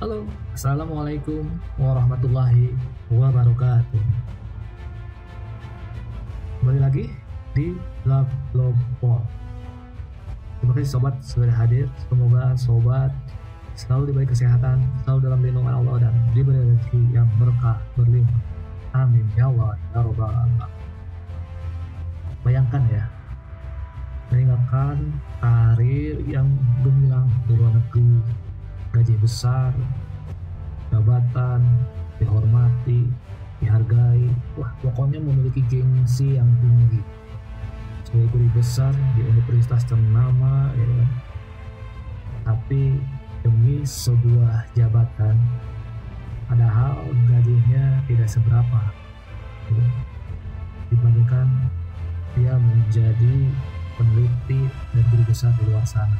Halo, Assalamualaikum warahmatullahi wabarakatuh. Kembali lagi di Love Love Pod. Terima kasih sobat sudah hadir. Semoga sobat selalu diberi kesehatan, selalu dalam lindungan Allah dan diberi rezeki yang berkah berlimpah. Amin ya Allah ya Rabbal Alamin. Bayangkan ya, meninggalkan karir yang gemilang di luar negeri, gaji besar, jabatan, dihormati, dihargai, wah pokoknya memiliki gengsi yang tinggi, sebagai guru besar di universitas ternama, ya. Tapi demi sebuah jabatan, padahal gajinya tidak seberapa, ya. Dibandingkan dia menjadi peneliti dan guru besar di luar sana,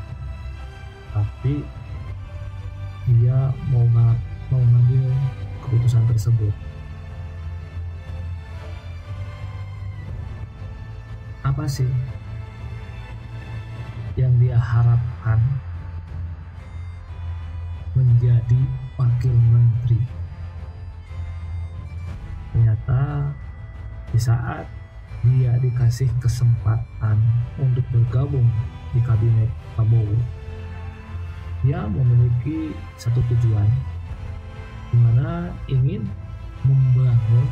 tapi dia mau ngambil keputusan tersebut. Apa sih yang dia harapkan menjadi wakil menteri? Ternyata di saat dia dikasih kesempatan untuk bergabung di kabinet Prabowo, dia memiliki satu tujuan, di mana ingin membangun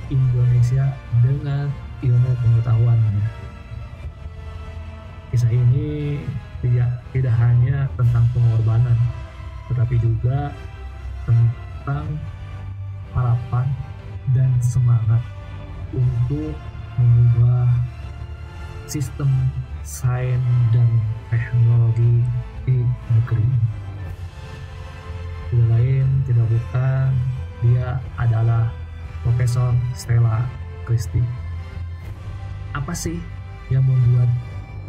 Indonesia dengan ilmu pengetahuannya. Kisah ini tidak hanya tentang pengorbanan, tetapi juga tentang harapan dan semangat untuk mengubah sistem sains dan teknologi di negeri. Tidak lain, tidak bukan, dia adalah Profesor Stella Christy. Apa sih yang membuat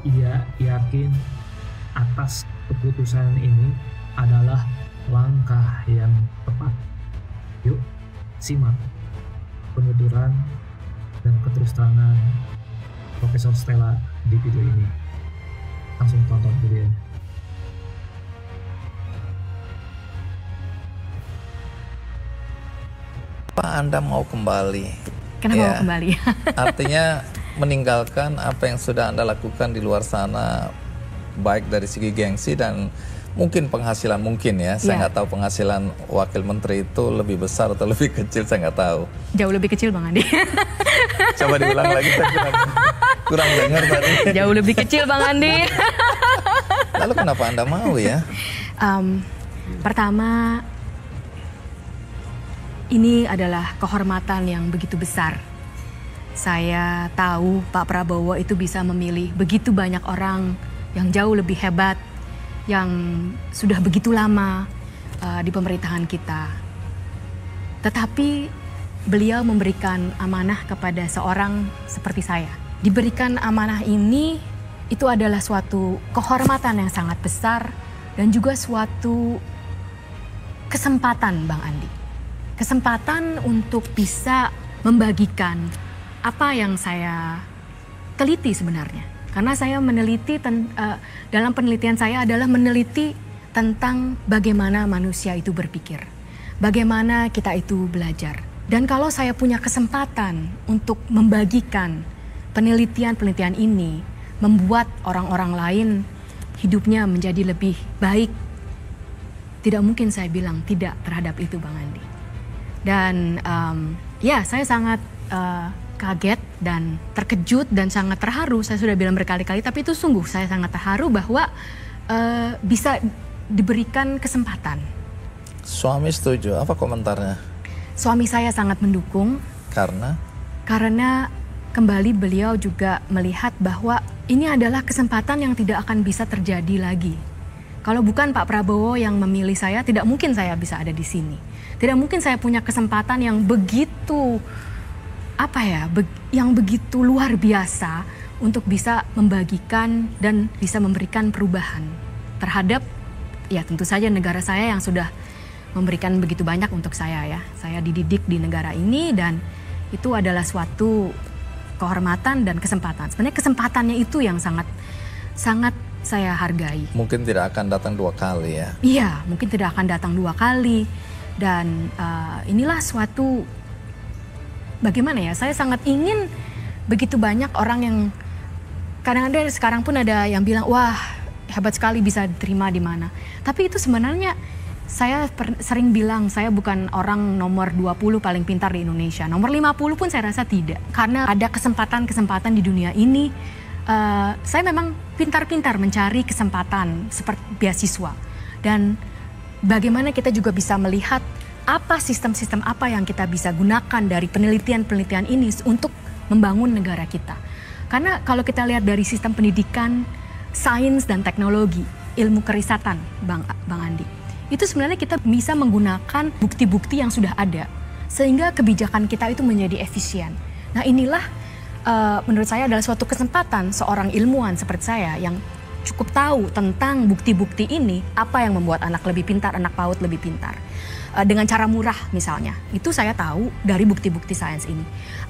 ia yakin atas keputusan ini adalah langkah yang tepat? Yuk, simak penuturan dan keterusterangan Profesor Stella di video ini. Langsung tonton videonya. Apa Anda mau kembali? Kenapa mau kembali? Artinya meninggalkan apa yang sudah Anda lakukan di luar sana, baik dari segi gengsi dan mungkin penghasilan mungkin ya. Saya nggak tahu penghasilan wakil menteri itu lebih besar atau lebih kecil, saya nggak tahu. Jauh lebih kecil Bang Andi. Coba diulang lagi, saya kurang dengar tadi. Jauh lebih kecil Bang Andi. Lalu kenapa Anda mau ya? Pertama, ini adalah kehormatan yang begitu besar. Saya tahu Pak Prabowo itu bisa memilih begitu banyak orang yang jauh lebih hebat, yang sudah begitu lama di pemerintahan kita. Tetapi beliau memberikan amanah kepada seorang seperti saya. Diberikan amanah ini itu adalah suatu kehormatan yang sangat besar dan juga suatu kesempatan Bang Andi. Kesempatan untuk bisa membagikan apa yang saya teliti sebenarnya. Karena saya meneliti, dalam penelitian saya adalah meneliti tentang bagaimana manusia itu berpikir. Bagaimana kita itu belajar. Dan kalau saya punya kesempatan untuk membagikan penelitian-penelitian ini, membuat orang-orang lain hidupnya menjadi lebih baik, tidak mungkin saya bilang tidak terhadap itu Bang Andi. Dan ya saya sangat kaget dan terkejut dan sangat terharu. Saya sudah bilang berkali-kali, tapi itu sungguh saya sangat terharu bahwa bisa diberikan kesempatan. Suami setuju, apa komentarnya? Suami saya sangat mendukung. Karena kembali beliau juga melihat bahwa ini adalah kesempatan yang tidak akan bisa terjadi lagi. Kalau bukan Pak Prabowo yang memilih saya, tidak mungkin saya bisa ada di sini. Tidak mungkin saya punya kesempatan yang begitu yang begitu luar biasa untuk bisa membagikan dan bisa memberikan perubahan terhadap ya tentu saja negara saya yang sudah memberikan begitu banyak untuk saya ya. Saya dididik di negara ini dan itu adalah suatu kehormatan dan kesempatan. Sebenarnya kesempatannya itu yang sangat saya hargai. Mungkin tidak akan datang 2 kali ya. Iya, mungkin tidak akan datang 2 kali. Dan inilah suatu, bagaimana ya, saya sangat ingin begitu banyak orang yang kadang-kadang sekarang pun ada yang bilang, wah hebat sekali bisa diterima di mana. Tapi itu sebenarnya saya sering bilang saya bukan orang nomor 20 paling pintar di Indonesia. Nomor 50 pun saya rasa tidak. Karena ada kesempatan-kesempatan di dunia ini, saya memang pintar-pintar mencari kesempatan seperti beasiswa. Dan bagaimana kita juga bisa melihat apa sistem-sistem apa yang kita bisa gunakan dari penelitian-penelitian ini untuk membangun negara kita. Karena kalau kita lihat dari sistem pendidikan, sains dan teknologi, ilmu kerisatan, Bang Andi, itu sebenarnya kita bisa menggunakan bukti-bukti yang sudah ada sehingga kebijakan kita itu menjadi efisien. Nah inilah menurut saya adalah suatu kesempatan seorang ilmuwan seperti saya yang cukup tahu tentang bukti-bukti ini, apa yang membuat anak lebih pintar, anak PAUD lebih pintar. Dengan cara murah misalnya, itu saya tahu dari bukti-bukti sains ini.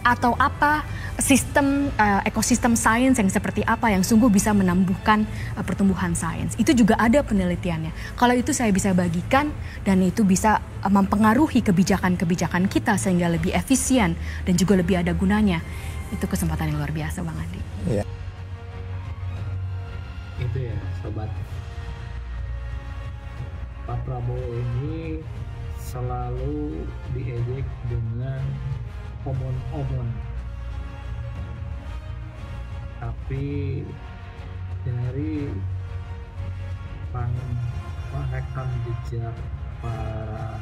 Atau apa sistem ekosistem sains yang seperti apa yang sungguh bisa menumbuhkan pertumbuhan sains. Itu juga ada penelitiannya. Kalau itu saya bisa bagikan dan itu bisa mempengaruhi kebijakan-kebijakan kita sehingga lebih efisien dan juga lebih ada gunanya. Itu kesempatan yang luar biasa, Bang Andi. Iya. Itu ya, sobat. Pak Prabowo ini selalu diejek dengan omon-omon. Tapi dari rekam jejak para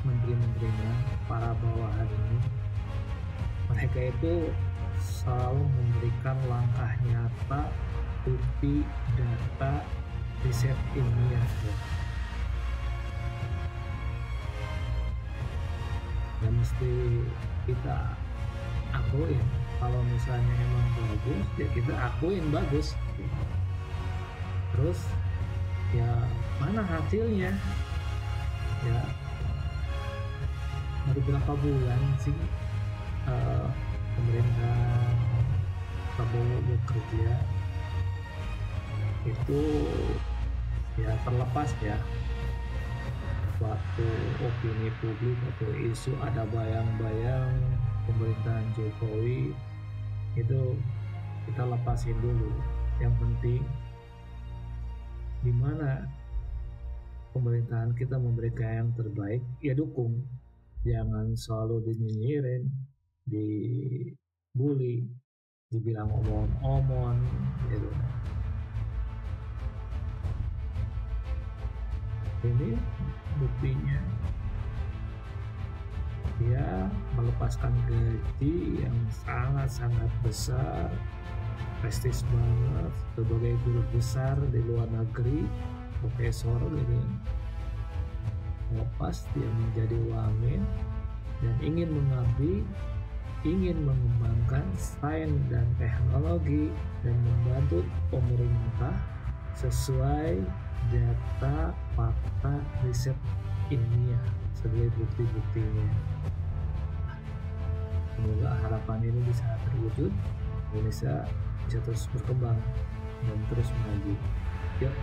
menteri-menterinya, para bawahan ini, mereka itu selalu memberikan langkah nyata, bukti, data, riset ilmiah. Dan mesti kita akuin, kalau misalnya emang bagus ya kita akuin bagus. Terus ya mana hasilnya? Ya baru berapa bulan sih pemerintah Prabowo bekerja itu, ya terlepas ya waktu opini publik atau isu ada bayang-bayang pemerintahan Jokowi, itu kita lepasin dulu. Yang penting di mana pemerintahan kita memberikan yang terbaik, ya dukung. Jangan selalu dinyinyirin, dibully, dibilang omong-omong gitu. Ini buktinya dia melepaskan gaji yang sangat-sangat besar, prestis banget, sebagai guru besar di luar negeri, profesor gitu. Lepas dia menjadi wamen dan ingin mengabdi, ingin mengembangkan sains dan teknologi dan membantu pemerintah sesuai data, fakta, riset ilmiah sebagai bukti-buktinya. Semoga harapan ini bisa terwujud, Indonesia bisa terus berkembang dan terus maju. Yuk,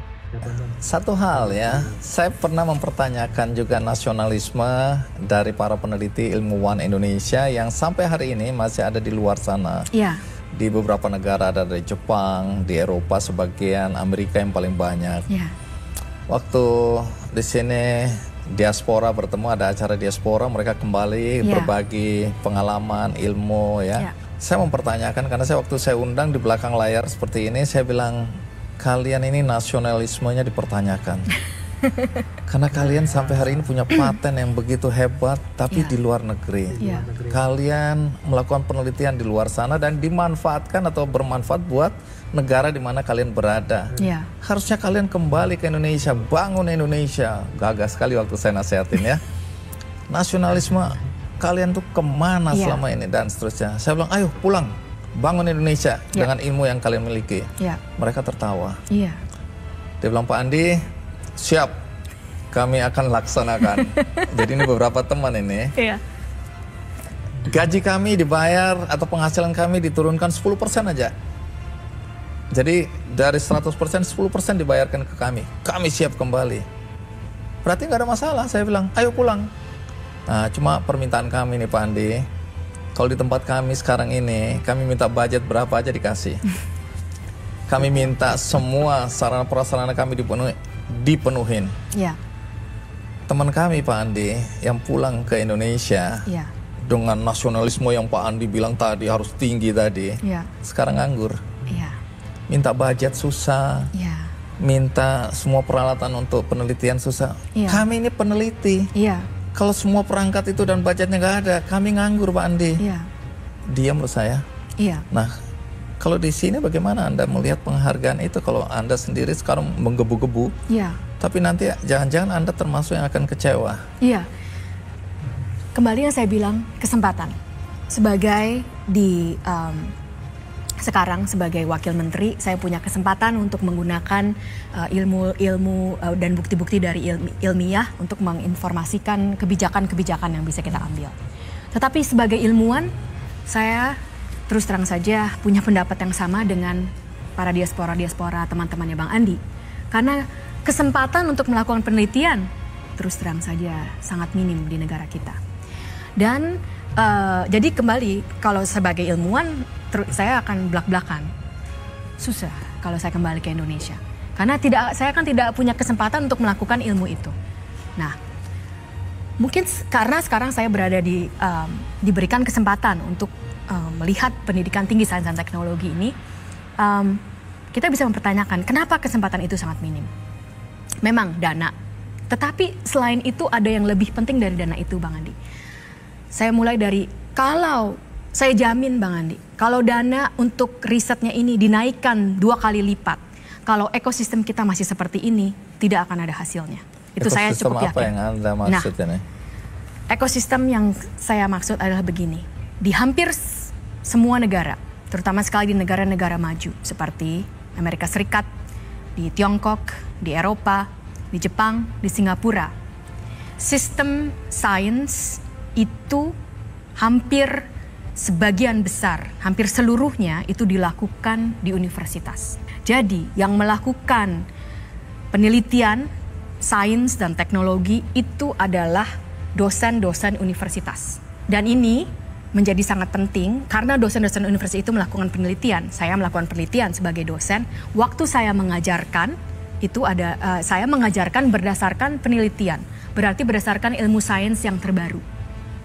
satu hal ya, saya pernah mempertanyakan juga nasionalisme dari para peneliti ilmuwan Indonesia yang sampai hari ini masih ada di luar sana. Iya. Di beberapa negara, ada dari Jepang, di Eropa sebagian, Amerika yang paling banyak. Iya. Waktu di sini diaspora bertemu, ada acara diaspora, mereka kembali berbagi pengalaman, ilmu ya. Saya mempertanyakan karena waktu saya undang di belakang layar seperti ini, saya bilang kalian ini nasionalismenya dipertanyakan. Karena kalian sampai hari ini punya paten yang begitu hebat, tapi di luar negeri. Kalian melakukan penelitian di luar sana dan dimanfaatkan atau bermanfaat buat negara di mana kalian berada. Harusnya kalian kembali ke Indonesia, bangun Indonesia. Gagah sekali waktu saya nasihatin ya. Nasionalisme kalian tuh kemana selama ini dan seterusnya. Saya bilang, ayo pulang, bangun Indonesia dengan ilmu yang kalian miliki. Mereka tertawa. Dia bilang, Pak Andi, siap, kami akan laksanakan. Jadi ini beberapa teman ini. Gaji kami dibayar atau penghasilan kami diturunkan 10% aja. Jadi dari 100% 10% dibayarkan ke kami. Kami siap kembali. Berarti nggak ada masalah. Saya bilang, ayo pulang. Nah, cuma permintaan kami nih Pak Andi. Kalau di tempat kami sekarang ini, kami minta budget berapa aja dikasih. Kami minta semua sarana prasarana kami dipenuhin. Ya. Teman kami Pak Andi yang pulang ke Indonesia dengan nasionalisme yang Pak Andi bilang tadi harus tinggi tadi, sekarang nganggur. Minta budget susah, minta semua peralatan untuk penelitian susah. Kami ini peneliti. Kalau semua perangkat itu dan budgetnya nggak ada, kami nganggur Pak Andi. Diam menurut saya. Nah, kalau di sini bagaimana Anda melihat penghargaan itu kalau Anda sendiri sekarang menggebu-gebu? Tapi nanti jangan-jangan Anda termasuk yang akan kecewa. Kembali yang saya bilang, kesempatan. Sebagai sekarang sebagai wakil menteri, saya punya kesempatan untuk menggunakan ilmu-ilmu dan bukti-bukti dari ilmiah untuk menginformasikan kebijakan-kebijakan yang bisa kita ambil. Tetapi sebagai ilmuwan, saya terus terang saja punya pendapat yang sama dengan para diaspora teman-temannya Bang Andi. Karena kesempatan untuk melakukan penelitian terus terang saja sangat minim di negara kita. Dan jadi kembali, kalau sebagai ilmuwan saya akan belak-belakan. Susah kalau saya kembali ke Indonesia. Karena saya kan tidak punya kesempatan untuk melakukan ilmu itu. Nah, mungkin karena sekarang saya berada diberikan kesempatan untuk melihat pendidikan tinggi sains dan teknologi ini, kita bisa mempertanyakan kenapa kesempatan itu sangat minim. Memang dana, tetapi selain itu ada yang lebih penting dari dana itu Bang Andi. Saya mulai dari, kalau saya jamin Bang Andi, kalau dana untuk risetnya ini dinaikkan 2 kali lipat, kalau ekosistem kita masih seperti ini, tidak akan ada hasilnya. Itu saya cukup yakin. Ekosistem apa yang Anda maksud ini? Ekosistem yang saya maksud adalah begini. Di hampir semua negara, terutama sekali di negara-negara maju seperti Amerika Serikat, di Tiongkok, di Eropa, di Jepang, di Singapura, sistem sains itu hampir sebagian besar, hampir seluruhnya itu dilakukan di universitas. Jadi yang melakukan penelitian sains dan teknologi itu adalah dosen-dosen universitas. Dan ini menjadi sangat penting karena dosen-dosen universitas itu melakukan penelitian. Saya melakukan penelitian sebagai dosen. Waktu saya mengajarkan, saya mengajarkan berdasarkan penelitian. Berarti berdasarkan ilmu sains yang terbaru.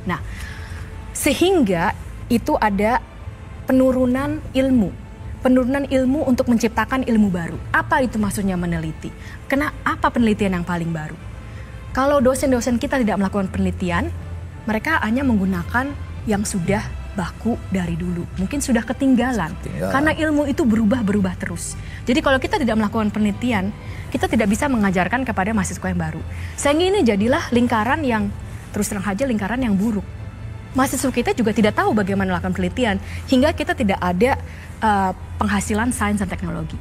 Nah, sehingga itu ada penurunan ilmu untuk menciptakan ilmu baru. Apa itu maksudnya meneliti? Apa penelitian yang paling baru? Kalau dosen-dosen kita tidak melakukan penelitian, mereka hanya menggunakan yang sudah baku dari dulu. Mungkin sudah ketinggalan. Karena ilmu itu berubah terus. Jadi kalau kita tidak melakukan penelitian, kita tidak bisa mengajarkan kepada mahasiswa yang baru. Sehingga ini jadilah lingkaran yang, terus terang saja lingkaran yang buruk. Mahasiswa kita juga tidak tahu bagaimana melakukan penelitian, hingga kita tidak ada penghasilan sains dan teknologi.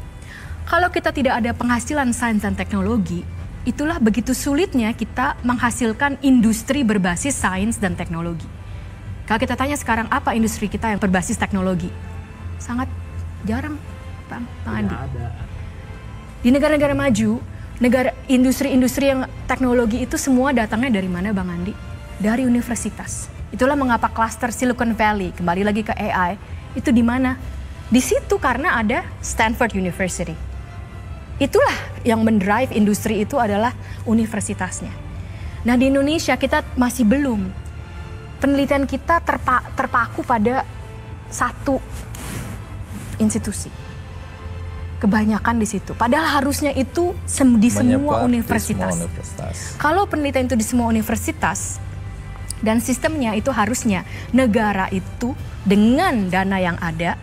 Kalau kita tidak ada penghasilan sains dan teknologi, itulah begitu sulitnya kita menghasilkan industri berbasis sains dan teknologi. Kalau kita tanya sekarang apa industri kita yang berbasis teknologi, sangat jarang, Bang Andi. Di negara-negara maju, industri-industri yang teknologi itu semua datangnya dari mana Bang Andi? Dari universitas. Itulah mengapa klaster Silicon Valley, kembali lagi ke AI, itu di mana? Di situ karena ada Stanford University. Itulah yang mendrive industri itu adalah universitasnya. Nah di Indonesia kita masih belum. Penelitian kita terpaku pada satu institusi. Kebanyakan di situ. Padahal harusnya itu di semua universitas. Kalau penelitian itu di semua universitas, dan sistemnya itu harusnya negara itu dengan dana yang ada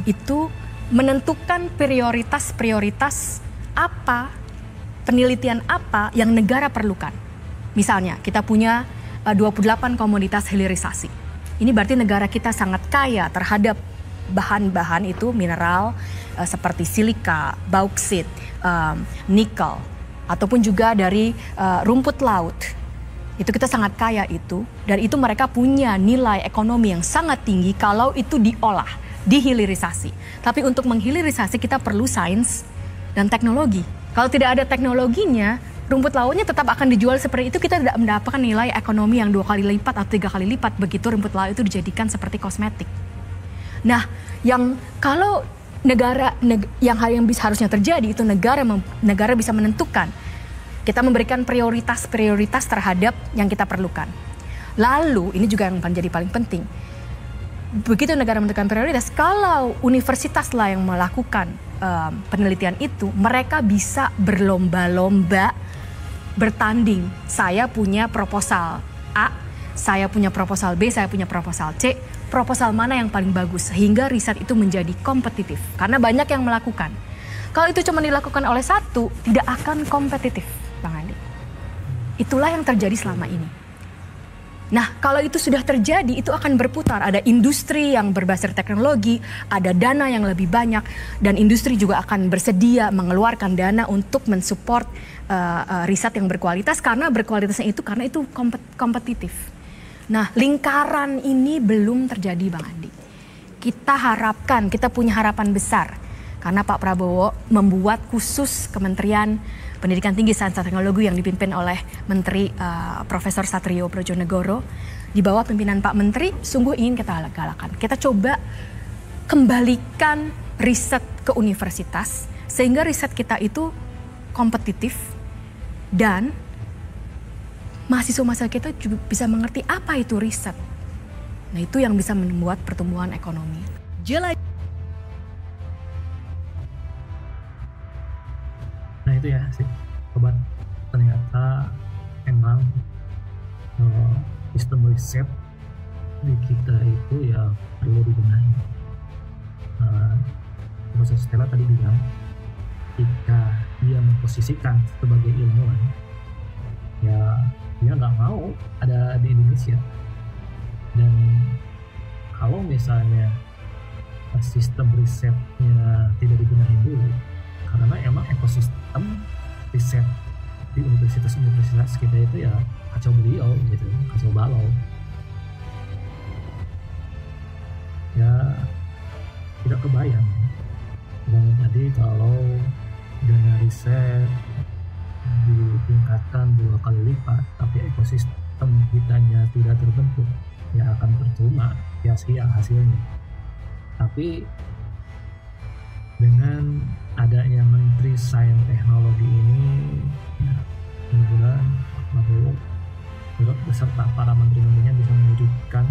itu menentukan prioritas apa, penelitian apa yang negara perlukan. Misalnya kita punya 28 komoditas hilirisasi. Ini berarti negara kita sangat kaya terhadap bahan-bahan itu, mineral seperti silika, bauksit, nikel, ataupun juga dari rumput laut. Itu kita sangat kaya itu, dan itu mereka punya nilai ekonomi yang sangat tinggi kalau itu diolah dihilirisasi. Tapi untuk menghilirisasi kita perlu sains dan teknologi. Kalau tidak ada teknologinya, rumput lautnya tetap akan dijual seperti itu, kita tidak mendapatkan nilai ekonomi yang 2 kali lipat atau 3 kali lipat begitu rumput laut itu dijadikan seperti kosmetik. Nah, yang kalau yang harusnya terjadi itu negara bisa menentukan. Kita memberikan prioritas terhadap yang kita perlukan. Lalu, ini juga yang menjadi paling penting. Begitu negara menentukan prioritas, kalau universitas lah yang melakukan penelitian itu, mereka bisa berlomba-lomba bertanding. Saya punya proposal A, saya punya proposal B, saya punya proposal C. Proposal mana yang paling bagus, sehingga riset itu menjadi kompetitif. Karena banyak yang melakukan. Kalau itu cuma dilakukan oleh satu, tidak akan kompetitif, Bang Andi. Itulah yang terjadi selama ini. Nah, kalau itu sudah terjadi, itu akan berputar. Ada industri yang berbasis teknologi, ada dana yang lebih banyak, dan industri juga akan bersedia mengeluarkan dana untuk mensupport riset yang berkualitas, karena berkualitasnya itu karena itu kompetitif. Nah, lingkaran ini belum terjadi, Bang Andi. Kita harapkan, kita punya harapan besar, karena Pak Prabowo membuat khusus Kementerian Pendidikan Tinggi, Sains dan Teknologi yang dipimpin oleh Menteri Profesor Satrio Brojonegoro. Di bawah pimpinan Pak Menteri, sungguh ingin kita galakan. Kita coba kembalikan riset ke universitas, sehingga riset kita itu kompetitif, dan mahasiswa-mahasiswa kita juga bisa mengerti apa itu riset. Nah, itu yang bisa membuat pertumbuhan ekonomi. Nah itu ya sih, sobat, ternyata emang sistem riset di kita itu ya perlu dibenahi. Profesor Stella tadi bilang, jika dia memposisikan sebagai ilmuwan, ya dia nggak mau ada di Indonesia. Dan kalau misalnya sistem risetnya tidak dibenahi dulu, karena emang ekosistem riset di universitas-universitas kita itu ya kacau beliau gitu, kacau balau. Ya tidak kebayang bang tadi kalau dana riset ditingkatkan 2 kali lipat, tapi ekosistem kitanya tidak terbentuk, ya akan percuma, sia-sia hasilnya. Tapi dengan adanya Menteri Sains Teknologi ini, ya, mudah-mudahan Pak Prabowo beserta para menteri-menterinya bisa mewujudkan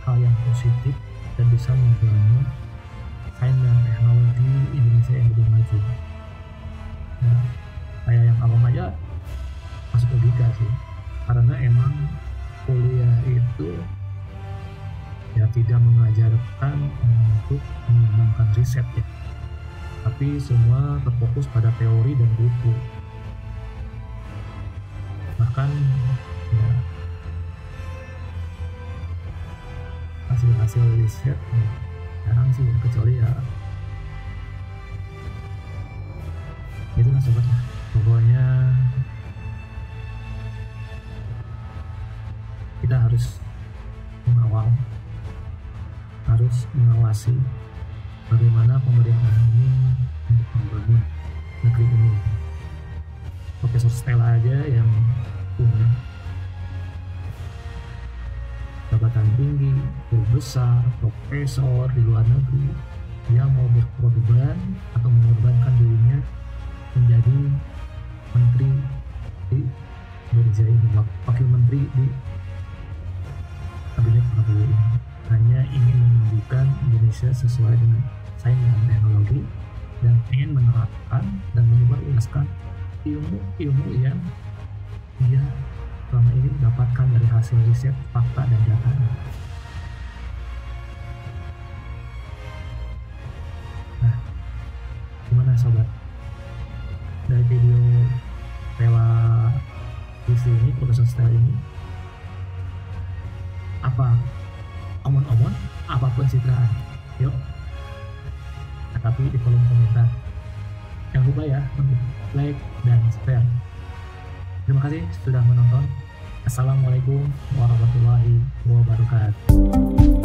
hal yang positif dan bisa membangun sains dan teknologi Indonesia yang lebih maju. Nah, kayak yang awam aja masuk logika sih, karena emang kuliah itu ya tidak mengajarkan untuk mengembangkan riset ya, tapi semua terfokus pada teori dan buku. Bahkan ya hasil-hasil riset ya, jarang sih ya, kecuali ya itulah sobat, pokoknya kita harus mengawal, harus mengawasi bagaimana pemerintah ini untuk membangun negeri ini. Profesor Stella aja yang punya jabatan tinggi, guru besar, profesor di luar negeri, dia mau berkorban atau mengorbankan dirinya menjadi menteri di Indonesia ini, wakil menteri di kabinet Prabowo ini, hanya ingin memajukan Indonesia sesuai dengan sains dan teknologi, dan ingin menerapkan dan menyebarluaskan ilmu yang dia selama ini dapatkan dari hasil riset, fakta, dan data. Nah, gimana sobat? Dari video Stella ini, Profesor Stella ini, apa omon-omon, apa pencitraan? Yuk, tapi di kolom komentar. Jangan lupa ya, like dan share. Terima kasih sudah menonton. Assalamualaikum warahmatullahi wabarakatuh.